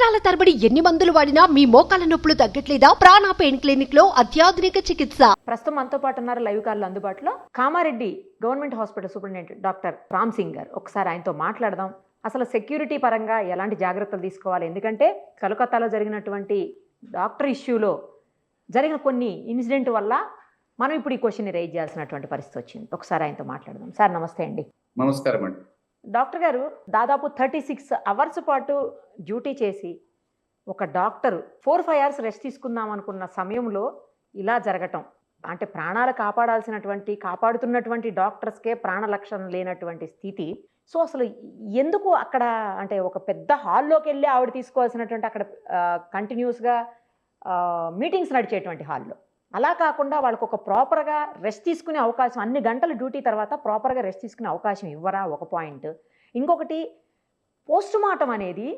సంవత్సరాల తరబడి ఎన్ని మందులు వాడినా మీ మోకాల నొప్పులు తగ్గట్లేదా? ప్రాణ పెయిన్ క్లినిక్ లో అత్యాధునిక చికిత్స. ప్రస్తుతం మనతో పాటు ఉన్నారు లైవ్ కాల్ అందుబాటులో Kamareddy government hospital superintendent doctor Ram Singh గారు. ఒకసారి ఆయనతో మాట్లాడదాం. అసలు సెక్యూరిటీ పరంగా ఎలాంటి జాగ్రత్తలు తీసుకోవాలి, ఎందుకంటే కలకత్తాలో జరిగినటువంటి డాక్టర్ ఇష్యూలో జరిగిన కొన్ని ఇన్సిడెంట్ వల్ల మనం ఇప్పుడు ఈ క్వశ్చన్ రైజ్ చేయాల్సినటువంటి పరిస్థితి వచ్చింది. ఒకసారి ఆయనతో మాట్లాడదాం. సార్ నమస్తే అండి. నమస్కారం అండి. డాక్టర్ గారు, దాదాపు 36 అవర్స్ పాటు డ్యూటీ చేసి ఒక డాక్టర్ 4-5 అవర్స్ రెస్ట్ తీసుకుందాం అనుకున్న సమయంలో ఇలా జరగటం అంటే ప్రాణాలు కాపాడుతున్నటువంటి డాక్టర్స్కే ప్రాణ లక్షణం లేనటువంటి స్థితి. సో అసలు ఎందుకు అక్కడ అంటే ఒక పెద్ద హాల్లోకి వెళ్ళి ఆవిడ తీసుకోవాల్సినటువంటి అక్కడ కంటిన్యూస్గా మీటింగ్స్ నడిచేటువంటి హాల్లో అలా కాకుండా వాళ్ళకు ఒక ప్రాపర్గా రెస్ట్ తీసుకునే అవకాశం, అన్ని గంటల డ్యూటీ తర్వాత ప్రాపర్గా రెస్ట్ తీసుకునే అవకాశం ఇవ్వరా? ఒక పాయింట్. ఇంకొకటి, పోస్ట్ మార్టం అనేది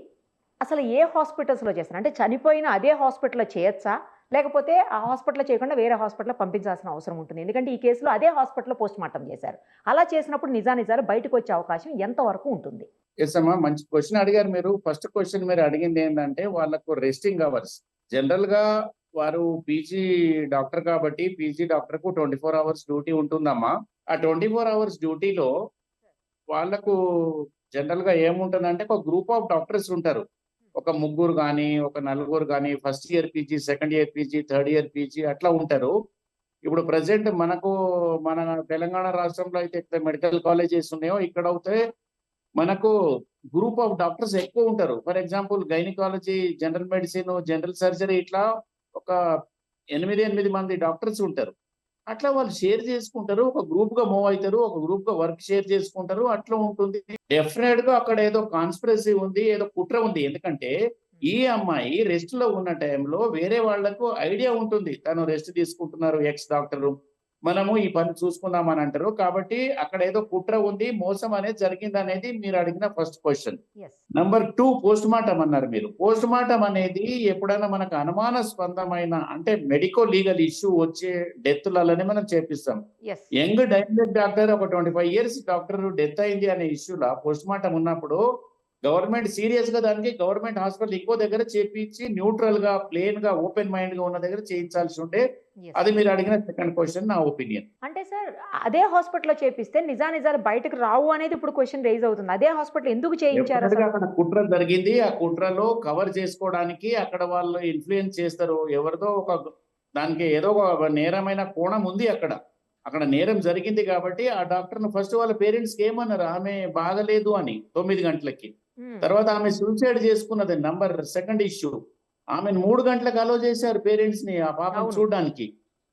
అసలు ఏ హాస్పిటల్స్లో చేస్తారు? అంటే చనిపోయిన అదే హాస్పిటల్లో చేయొచ్చా, లేకపోతే ఆ హాస్పిటల్లో చేయకుండా వేరే హాస్పిటల్లో పంపించాల్సిన అవసరం ఉంటుంది? ఎందుకంటే ఈ కేసులో అదే హాస్పిటల్లో పోస్ట్ మార్టం చేశారు. అలా చేసినప్పుడు నిజాలు బయటకు వచ్చే అవకాశం ఎంతవరకు ఉంటుంది? ఎస్ అమ్మా, మంచి క్వశ్చన్ అడిగారు మీరు. ఫస్ట్ క్వశ్చన్ మీరు అడిగింది ఏంటంటే వాళ్ళకు రెస్టింగ్ అవర్స్. జనరల్ గా వారు పీజీ డాక్టర్ కాబట్టి పీజీ డాక్టర్ కు 24 అవర్స్ డ్యూటీ ఉంటుందమ్మా. ఆ 24 అవర్స్ డ్యూటీలో వాళ్ళకు జనరల్ గా ఏముంటుందంటే ఒక గ్రూప్ ఆఫ్ డాక్టర్స్ ఉంటారు. ఒక ముగ్గురు కానీ ఒక నలుగురు కానీ, first year PG, second year PG, third year PG అట్లా ఉంటారు. ఇప్పుడు ప్రజెంట్ మన తెలంగాణ రాష్ట్రంలో అయితే మెడికల్ కాలేజెస్ ఉన్నాయో ఇక్కడ అయితే మనకు గ్రూప్ ఆఫ్ డాక్టర్స్ ఎక్కువ ఉంటారు. For example gynaecology, general medicine, general surgery ఇట్లా ఒక 8 మంది డాక్టర్స్ ఉంటారు. అట్లా వాళ్ళు షేర్ చేసుకుంటారు, ఒక గ్రూప్ గా మూవ్ అవుతారు, ఒక గ్రూప్ గా వర్క్ షేర్ చేసుకుంటారు. అట్లా ఉంటుంది. డెఫినెట్ గా అక్కడ ఏదో కాన్స్పిరసీ ఉంది, ఏదో కుట్ర ఉంది. ఎందుకంటే ఈ అమ్మాయి రెస్ట్ లో ఉన్న టైంలో వేరే వాళ్లకు ఐడియా ఉంటుంది, తను రెస్ట్ తీసుకుంటున్నారు ఎక్స్ డాక్టర్, మనము ఈ పని చూసుకుందామని అంటారు. కాబట్టి అక్కడ ఏదో కుట్ర ఉంది, మోసం అనేది జరిగింది అనేది మీరు అడిగిన first question. Number 2, post mortem అన్నారు మీరు. పోస్ట్ మార్టం అనేది ఎప్పుడైనా మనకు అనుమానాస్పదమైన అంటే మెడికో లీగల్ ఇష్యూ వచ్చే డెత్లలోనే మనం చేపిస్తాం. యంగ్ డైనమిక్ డాక్టర్, ఒక 25 ఇయర్స్ డాక్టర్ డెత్ అయింది అనే ఇష్యూలా పోస్ట్ మార్టం ఉన్నప్పుడు గవర్నమెంట్ సీరియస్ గా దానికి గవర్నమెంట్ హాస్పిటల్ ఇంకో దగ్గర చేపించి న్యూట్రల్ గా, ప్లేన్ గా, ఓపెన్ మైండ్ గా ఉన్న దగ్గర చేయించాల్సి ఉంటే అది మీరు అడిగిన సెకండ్ క్వశ్చన్. నా ఒపీనియన్ అంటే సార్, అదే హాస్పిటల్లో చేపిస్తే నిజాలు బయటకు రావు అనేది ఇప్పుడు క్వశ్చన్ రైజ్ అవుతుంది. అదే హాస్పిటల్ ఎందుకు చేయించారు? అక్కడ కుట్ర జరిగింది. ఆ కుట్రలో కవర్ చేసుకోవడానికి అక్కడ వాళ్ళు ఇన్ఫ్లుయెన్స్ చేస్తారు. ఎవరిదో ఒక దానికి ఏదో ఒక నేరమైన కోణం ఉంది. అక్కడ నేరం జరిగింది కాబట్టి ఆ డాక్టర్ ను ఫస్ట్ వాళ్ళ పేరెంట్స్ కి ఏమన్నారు, ఆమె బాగలేదు అని 9 గంటలకి. తర్వాత ఆమె సూసైడ్ చేసుకున్నది నంబర్ సెకండ్ ఇష్యూ. ఆమెను 3 గంటలకు అలో చేశారు పేరెంట్స్ ని ఆ పాపను చూడడానికి.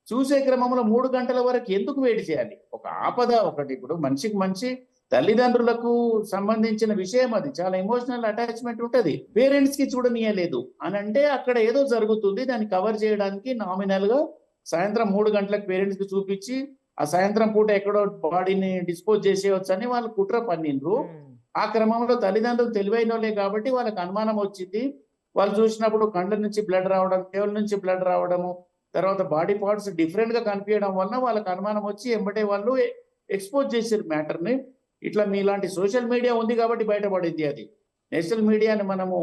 చూసే క్రమంలో 3 గంటల వరకు ఎందుకు వెయిట్ చేయాలి? ఒక ఆపద ఒకటి. ఇప్పుడు మనిషికి మంచి తల్లిదండ్రులకు సంబంధించిన విషయం, అది చాలా ఎమోషనల్ అటాచ్మెంట్ ఉంటది. పేరెంట్స్ కి చూడనీయలేదు అని అంటే అక్కడ ఏదో జరుగుతుంది. దాన్ని కవర్ చేయడానికి నామినల్ గా సాయంత్రం 3 గంటలకు పేరెంట్స్ కి చూపించి ఆ సాయంత్రం పూట ఎక్కడో బాడీని డిస్పోజ్ చేసేయచ్చు అని వాళ్ళు కుట్ర పన్నిండ్రు. ఆ క్రమంలో తల్లిదండ్రులు తెలివైనోళ్ళే కాబట్టి వాళ్ళకి అనుమానం వచ్చింది. వాళ్ళు చూసినప్పుడు కండ్ల నుంచి బ్లడ్ రావడం, కేవల నుంచి బ్లడ్ రావడము, తర్వాత బాడీ పార్ట్స్ డిఫరెంట్ గా కనిపించడం వల్ల వాళ్ళకి అనుమానం వచ్చి ఎంబటే వాళ్ళు ఎక్స్పోజ్ చేసారు మ్యాటర్ ని. ఇట్లా మీలాంటి సోషల్ మీడియా ఉంది కాబట్టి బయటపడింది. అది నేషనల్ మీడియాని మనము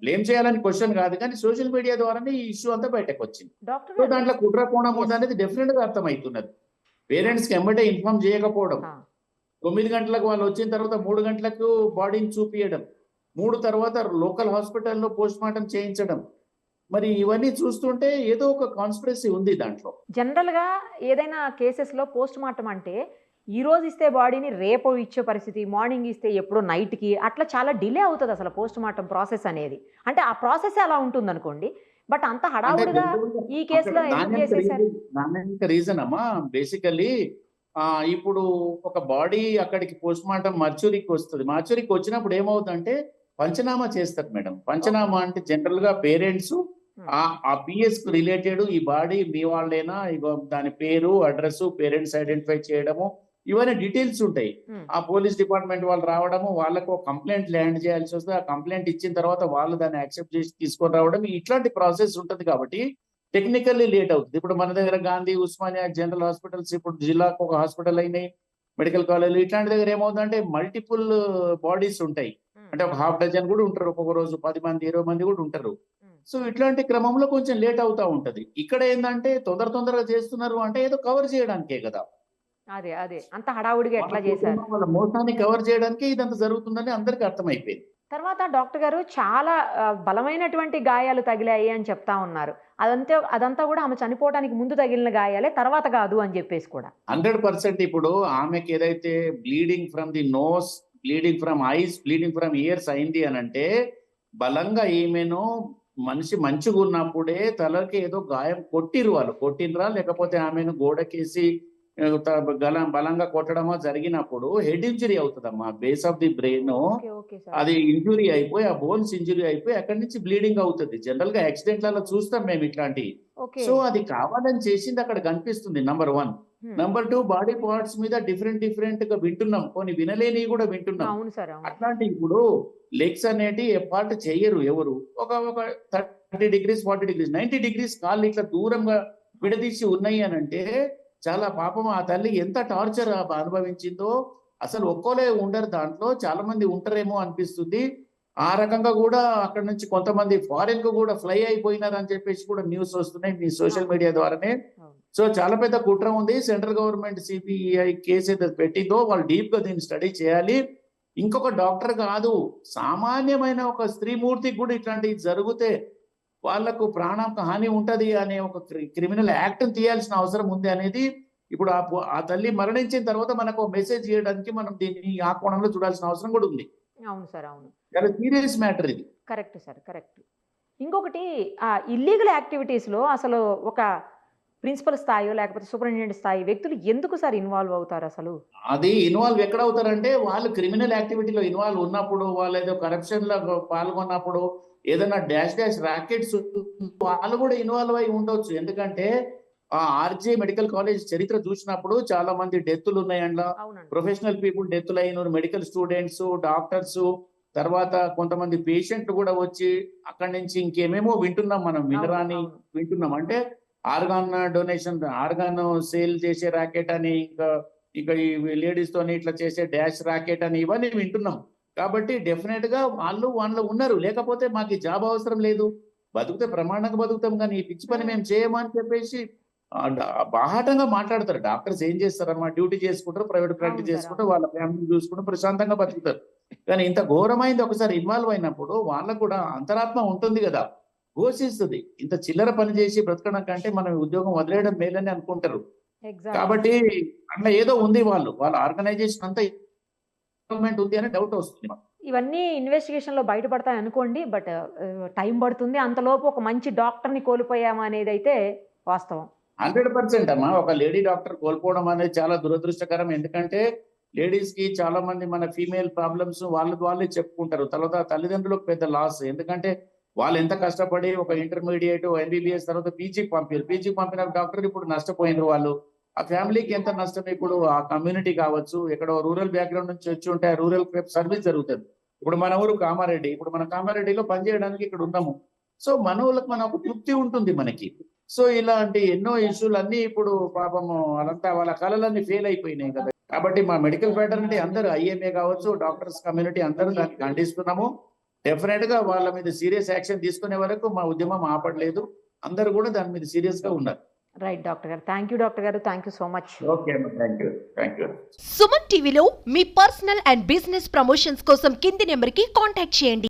బ్లేమ్ చేయాలని క్వశ్చన్ కాదు, కానీ సోషల్ మీడియా ద్వారానే ఈ ఇష్యూ అంతా బయటకు వచ్చింది. సో దాంట్లో కుట్ర కోణం ఉంది అనేది డెఫినెట్ గా అర్థమవుతున్నది. పేరెంట్స్ కి ఎంబటే ఇన్ఫార్మ్ చేయకపోవడం, 9 గంటలకు వాళ్ళు వచ్చిన తర్వాత 3 గంటలకు బాడీని చూపియడం, 3 తర్వాత లోకల్ హాస్పిటల్లో పోస్ట్ మార్టం చేయించడం, మరి ఇవన్నీ చూస్తుంటే ఏదో ఒక కాన్స్పిరసీ ఉంది దాంట్లో. జనరల్ గా ఏదైనా కేసెస్ లో పోస్ట్ మార్టం అంటే ఈ రోజు ఇస్తే బాడీని రేపు ఇచ్చే పరిస్థితి, మార్నింగ్ ఇస్తే ఎప్పుడో నైట్ కి, అట్లా చాలా డిలే అవుతుంది అసలు పోస్ట్ మార్టం ప్రాసెస్ అనేది. అంటే ఆ ప్రాసెస్ అలా ఉంటుంది అనుకోండి, బట్ అంత హడావుడిగా ఈ కేసులో ఎందుకు చేసేసారు? రీజన్ అమ్మా, బేసికల్లీ ఇప్పుడు ఒక బాడీ అక్కడికి పోస్ట్ మార్టం మర్చురీకి వస్తుంది. మర్చురీకి వచ్చినప్పుడు ఏమవుతుందంటే పంచనామా చేస్తారు మేడం. పంచనామా అంటే జనరల్ గా పేరెంట్స్ ఆ పిఎస్ కు రిలేటెడ్ ఈ బాడీ మీ వాళ్ళేనా, ఇగో దాని పేరు, అడ్రస్, పేరెంట్స్ ఐడెంటిఫై చేయడము, ఇవన్నీ డీటెయిల్స్ ఉంటాయి. ఆ పోలీస్ డిపార్ట్మెంట్ వాళ్ళు రావడము, వాళ్ళకు కంప్లైంట్ ల్యాండ్ చేయాల్సి వస్తుంది. ఆ కంప్లైంట్ ఇచ్చిన తర్వాత వాళ్ళు దాన్ని యాక్సెప్ట్ చేసి తీసుకొని రావడం, ఇట్లాంటి ప్రాసెస్ ఉంటుంది. కాబట్టి టెక్నికల్లీ లేట్ అవుతుంది. ఇప్పుడు మన దగ్గర గాంధీ, ఉస్మానియా, జనరల్ హాస్పిటల్స్, ఇప్పుడు జిల్లాకు ఒక హాస్పిటల్ అయినాయి, మెడికల్ కాలేజీలు, ఇట్లాంటి దగ్గర ఏమవుతుందంటే మల్టిపుల్ బాడీస్ ఉంటాయి. అంటే ఒక హాఫ్ డజన్ కూడా ఉంటారు, ఒక్కొక్క రోజు 10 మంది 20 మంది కూడా ఉంటారు. సో ఇట్లాంటి క్రమంలో కొంచెం లేట్ అవుతా ఉంటది. ఇక్కడ ఏంటంటే తొందరగా చేస్తున్నారు అంటే ఏదో కవర్ చేయడానికే కదా. అదే అదే అంత హడావుడిగా ఎట్లా చేశారు? వాళ్ళ మోసాన్ని కవర్ చేయడానికి ఇదంతా జరుగుతుందని అందరికీ అర్థమైపోయింది. తర్వాత డాక్టర్ గారు చాలా బలమైనటువంటి గాయాలు తగిలాయి అని చెప్తా ఉన్నారు. అదంతా కూడా ఆమె చనిపోవడానికి ముందు తగిలిన గాయాలే, తర్వాత కాదు అని చెప్పేసి కూడా. 100% ఇప్పుడు ఆమెకి ఏదైతే bleeding from the nose, bleeding from eyes, bleeding from ears అయింది అని అంటే బలంగా ఈమెను మనిషి మంచిగా ఉన్నప్పుడే తలకి ఏదో గాయం కొట్టినరా లేకపోతే ఆమెను గోడకేసి బలంగా కొట్టడమో జరిగినప్పుడు హెడ్ ఇంజురీ అవుతుందమ్మా. బేస్ ఆఫ్ ది బ్రెయిన్ అది ఇంజురీ అయిపోయి, ఆ బోన్స్ ఇంజురీ అయిపోయి అక్కడి నుంచి బ్లీడింగ్ అవుతుంది. జనరల్ గా యాక్సిడెంట్లలో చూస్తాం మేము ఇట్లాంటివి. సో అది కావాలని చేసింది అక్కడ కనిపిస్తుంది, నంబర్ 1. నంబర్ 2, బాడీ పార్ట్స్ మీద డిఫరెంట్ గా వింటున్నాం, కొన్ని వినలేని కూడా వింటున్నాం. అట్లాంటి ఇప్పుడు లెగ్స్ అనేటి పార్ట్ చెయ్యరు ఎవరు. ఒక 30 degrees 40 degrees 90 degrees కాళ్ళు ఇట్లా దూరంగా విడదీసి ఉన్నాయి అని అంటే చాలా పాపం ఆ తల్లి ఎంత టార్చర్ అనుభవించిందో. అసలు ఒక్కోలే ఉండరు దాంట్లో, చాలా మంది ఉంటారేమో అనిపిస్తుంది. ఆ రకంగా కూడా అక్కడ నుంచి కొంతమంది ఫారిన్ కు కూడా ఫ్లై అయిపోయినారు అని చెప్పేసి కూడా న్యూస్ వస్తున్నాయి మీ సోషల్ మీడియా ద్వారానే. సో చాలా పెద్ద కుట్ర ఉంది. సెంట్రల్ గవర్నమెంట్ సిబిఐ కేసు అయితే పెట్టిందో వాళ్ళు డీప్ గా దీన్ని స్టడీ చేయాలి. ఇంకొక డాక్టర్ కాదు, సామాన్యమైన ఒక స్త్రీమూర్తికి కూడా ఇట్లాంటివి జరిగితే వాళ్లకు ప్రాణానికి హాని ఉంటది అనే ఒక క్రిమినల్ యాక్ట్ తీయాల్సిన అవసరం ఉంది అనేది ఇప్పుడు ఆ తల్లి మరణించిన తర్వాత మనకు మెసేజ్ చేయడానికి మనం దీన్ని ఆ కోణంలో చూడాల్సిన అవసరం కూడా ఉంది. అవును సార్, అవును. చాలా సీరియస్ మ్యాటర్ ఇది. Correct sir, correct. ఇంకొకటి, ఆ ఇల్లీగల్ యాక్టివిటీస్ లో అసలు ఒక ప్రిన్సిపల్ స్థాయి లేకపోతే సూపరింటెండెంట్ స్థాయి వ్యక్తులు ఎందుకు సార్ ఇన్వాల్వ్ అవుతారు? అసలు అది ఇన్వాల్వ్ ఎక్కడ అవుతారంటే వాళ్ళు క్రిమినల్ యాక్టివిటీలో ఇన్వాల్వ్ ఉన్నప్పుడు, వాళ్ళు ఏదో కరప్షన్ లో పాల్గొన్నప్పుడు, ఏదైనా డాష్ ర్యాకెట్స్ వాళ్ళు కూడా ఇన్వాల్వ్ అయి ఉండొచ్చు. ఎందుకంటే ఆ ఆర్జే మెడికల్ కాలేజ్ చరిత్ర చూసినప్పుడు చాలా మంది డెత్తులు ఉన్నాయి అందులో. ప్రొఫెషనల్ పీపుల్ డెత్తులు అయినారు, మెడికల్ స్టూడెంట్స్, డాక్టర్స్, తర్వాత కొంతమంది పేషెంట్లు కూడా వచ్చి అక్కడి నుంచి ఇంకేమేమో వింటున్నాం మనం, వినరాని వింటున్నాం. అంటే ఆర్గాన్ డొనేషన్, ఆర్గాన్ సేల్ చేసే ర్యాకెట్ అని, ఇంకా ఈ లేడీస్ తోని ఇట్లా చేసే డాష్ ర్యాకెట్ అని ఇవన్నీ వింటున్నాం. కాబట్టి డెఫినెట్ గా వాళ్ళు ఉన్నారు. లేకపోతే మాకు జాబ్ అవసరం లేదు, బతుకుతే ప్రమాణంగా బతుకుతాం, కానీ ఈ పిచ్చి పని మేము చేయమని చెప్పేసి బాహాటంగా మాట్లాడతారు. డాక్టర్స్ ఏం చేస్తారమ్మా, డ్యూటీ చేసుకుంటారు, ప్రైవేట్ ప్రాక్టీస్ చేసుకుంటారు, వాళ్ళ ఫ్యామిలీ చూసుకుంటారు, ప్రశాంతంగా బతుకుతారు. కానీ ఇంత ఘోరమైంది ఒకసారి ఇన్వాల్వ్ అయినప్పుడు వాళ్ళకు కూడా అంతరాత్మ ఉంటుంది కదా, ఘోషిస్తుంది. ఇంత చిల్లర పని చేసి బ్రతకడం కంటే మనం ఉద్యోగం వదిలేయడం మేలని అనుకుంటారు. కాబట్టి అట్లా ఏదో ఉంది, వాళ్ళ ఆర్గనైజేషన్ అంతా ఉంది అని డౌట్ వస్తుంది. ఇవన్నీ ఇన్వెస్టిగేషన్ లో బయటపడతాయి అనుకోండి, బట్ టైం పడుతుంది. అంతలోపు ఒక మంచి డాక్టర్ ని కోల్పోయామా అనేది అయితే వాస్తవం. 100% అమ్మా. ఒక లేడీ డాక్టర్ కోల్పోవడం అనేది చాలా దురదృష్టకరం. ఎందుకంటే లేడీస్ కి చాలా మంది మన ఫీమేల్ ప్రాబ్లమ్స్ వాళ్ళే చెప్పుకుంటారు. తర్వాత తల్లిదండ్రులకు పెద్ద లాస్. ఎందుకంటే వాళ్ళు ఎంత కష్టపడి ఒక ఇంటర్మీడియట్, ఎంబీబీఎస్ తర్వాత పీజీకి పంపిన డాక్టర్ ఇప్పుడు నష్టపోయినారు వాళ్ళు. ఆ ఫ్యామిలీకి ఎంత నష్టం. ఇప్పుడు ఆ కమ్యూనిటీ కావచ్చు, ఎక్కడో రూరల్ బ్యాక్గ్రౌండ్ నుంచి వచ్చి ఉంటే రూరల్ సర్వీస్ జరుగుతుంది. ఇప్పుడు మన ఊరు కామారెడ్డి, ఇప్పుడు మన కామారెడ్డిలో పనిచేయడానికి ఇక్కడ ఉన్నాము. సో మన ఊళ్ళకి మన ఒక తృప్తి ఉంటుంది మనకి. సో ఇలాంటి ఎన్నో ఇష్యూలు అన్ని ఇప్పుడు పాపము వాళ్ళ కళలన్నీ ఫెయిల్ అయిపోయినాయి కదా. కాబట్టి మా మెడికల్ ఫ్యాటర్నిటీ అందరూ, ఐఎంఏ కావచ్చు, డాక్టర్స్ కమ్యూనిటీ అందరూ దాన్ని ఖండిస్తున్నాము. డెఫినెట్ గా వాళ్ళ మీద సీరియస్ యాక్షన్ తీసుకునే వరకు మా ఉద్యమం ఆపడలేదు. అందరూ కూడా దాని మీద సీరియస్ గా ఉన్నారు. రైట్ డాక్టర్ గారు, థ్యాంక్ యూ డాక్టర్ గారు, thank you so much. Okay, thank you. Suman టీవీలో మీ పర్సనల్ అండ్ బిజినెస్ ప్రమోషన్స్ కోసం కింది నెంబర్కి కాంటాక్ట్ చేయండి.